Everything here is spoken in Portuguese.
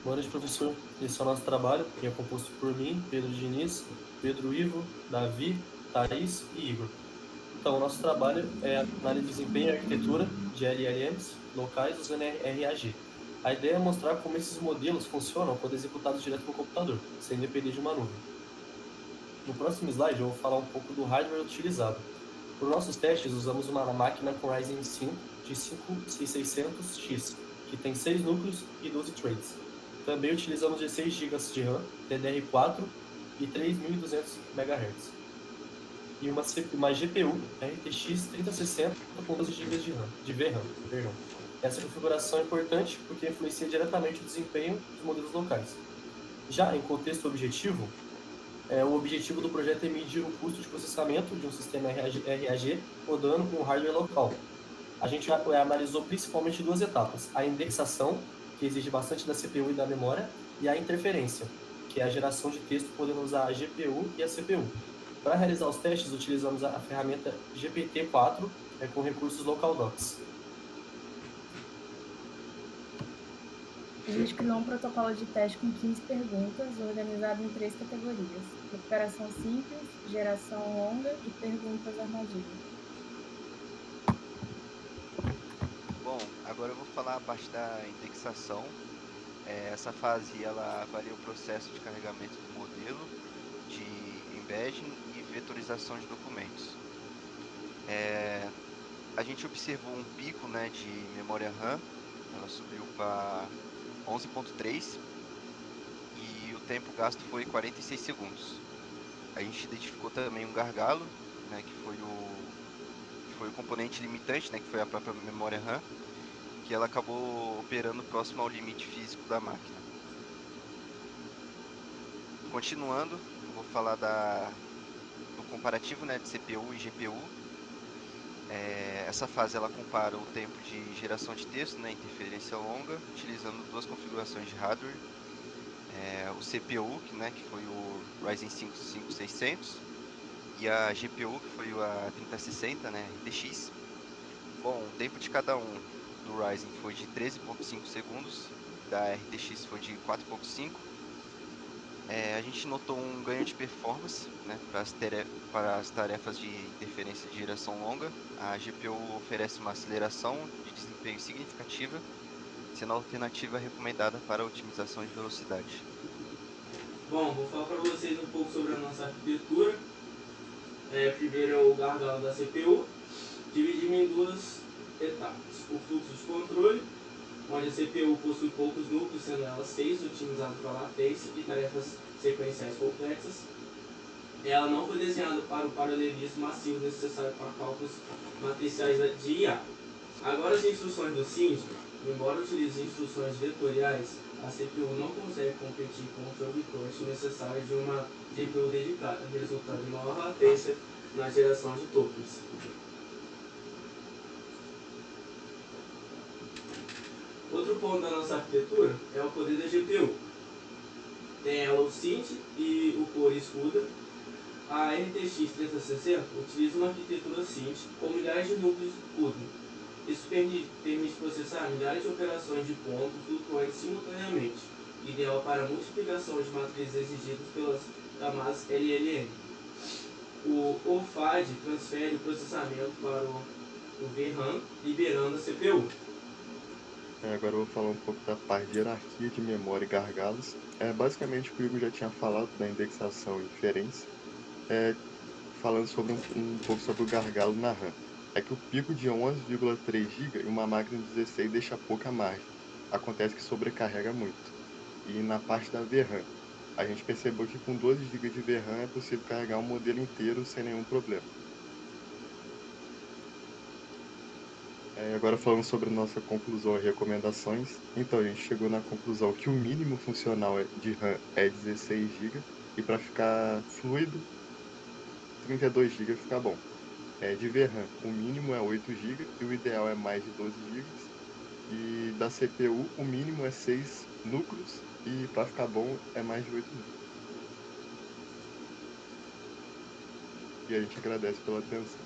Boa noite, professor. Esse é o nosso trabalho, que é composto por mim, Pedro Diniz, Pedro Ivo, Davi, Thaís e Igor. Então, o nosso trabalho é análise de desempenho e arquitetura de LLMs locais usando RAG. A ideia é mostrar como esses modelos funcionam quando executados direto no computador, sem depender de uma nuvem. No próximo slide, eu vou falar um pouco do hardware utilizado. Para os nossos testes, usamos uma máquina com Ryzen 5 de 5600X, que tem 6 núcleos e 12 threads. Também utilizamos 16 GB de RAM, DDR4 e 3200 MHz. E uma GPU RTX 3060 com 12 GB de VRAM. Perdão. Essa configuração é importante porque influencia diretamente o desempenho dos modelos locais. Já em contexto objetivo, o objetivo do projeto é medir o custo de processamento de um sistema RAG rodando com hardware local. A gente analisou principalmente duas etapas: a indexação, que exige bastante da CPU e da memória, e a interferência, que é a geração de texto podendo usar a GPU e a CPU. Para realizar os testes, utilizamos a ferramenta GPT-4 com recursos LocalDocs. A gente criou um protocolo de teste com 15 perguntas, organizado em 3 categorias: recuperação simples, geração longa e perguntas armadilha. Bom, agora eu vou falar a parte da indexação. Essa fase ela avalia o processo de carregamento do modelo, de embedding e vetorização de documentos. A gente observou um pico, né, de memória RAM, ela subiu para 11.3 e o tempo gasto foi 46 segundos. A gente identificou também um gargalo, né, que foi o componente limitante, né, que foi a própria memória RAM, que ela acabou operando próximo ao limite físico da máquina. Continuando, eu vou falar do comparativo, né, de CPU e GPU. Essa fase ela compara o tempo de geração de texto, né, interferência longa, utilizando duas configurações de hardware. O CPU, que foi o Ryzen 5 5600, e a GPU, que foi a 3060, né, RTX. Bom, o tempo de cada um do Ryzen foi de 13,5 segundos, da RTX foi de 4,5. A gente notou um ganho de performance, né, para as tarefas de interferência de geração longa. A GPU oferece uma aceleração de desempenho significativa, sendo a alternativa recomendada para a otimização de velocidade. Bom, vou falar para vocês um pouco sobre a nossa arquitetura. Primeiro é o gargalo da CPU, dividimos em duas etapas: o fluxo de controle, onde a CPU possui poucos núcleos, sendo ela 6, otimizado para latência e tarefas sequenciais complexas. Ela não foi desenhada para o paralelismo massivo necessário para cálculos matriciais de IA. Agora, as instruções do SIND, embora utilize instruções vetoriais, a CPU não consegue competir com o overclock necessário de uma GPU dedicada, resultando em maior latência na geração de tokens. Outro ponto da nossa arquitetura é o poder da GPU. Tem ela o SIND e o Core CUDA. A RTX 3060 utiliza uma arquitetura SIND com milhares de núcleos CUDA. Isso permite processar milhares de operações de ponto flutuantes simultaneamente, ideal para a multiplicação de matrizes exigidas pelas camadas LLM. O OFAD transfere o processamento para o VRAM, liberando a CPU. Agora eu vou falar um pouco da parte de hierarquia de memória e gargalos. Basicamente, o que o Igor já tinha falado da indexação e inferência, falando sobre um pouco sobre o gargalo na RAM. É que o pico de 11,3 GB em uma máquina de 16 deixa pouca margem. Acontece que sobrecarrega muito. E na parte da VRAM, a gente percebeu que com 12 GB de VRAM é possível carregar um modelo inteiro sem nenhum problema. Agora falando sobre nossa conclusão e recomendações, então a gente chegou na conclusão que o mínimo funcional de RAM é 16 GB e para ficar fluido, 32 GB fica bom. De VRAM, o mínimo é 8 GB e o ideal é mais de 12 GB. E da CPU, o mínimo é 6 núcleos e para ficar bom é mais de 8 núcleos. E a gente agradece pela atenção.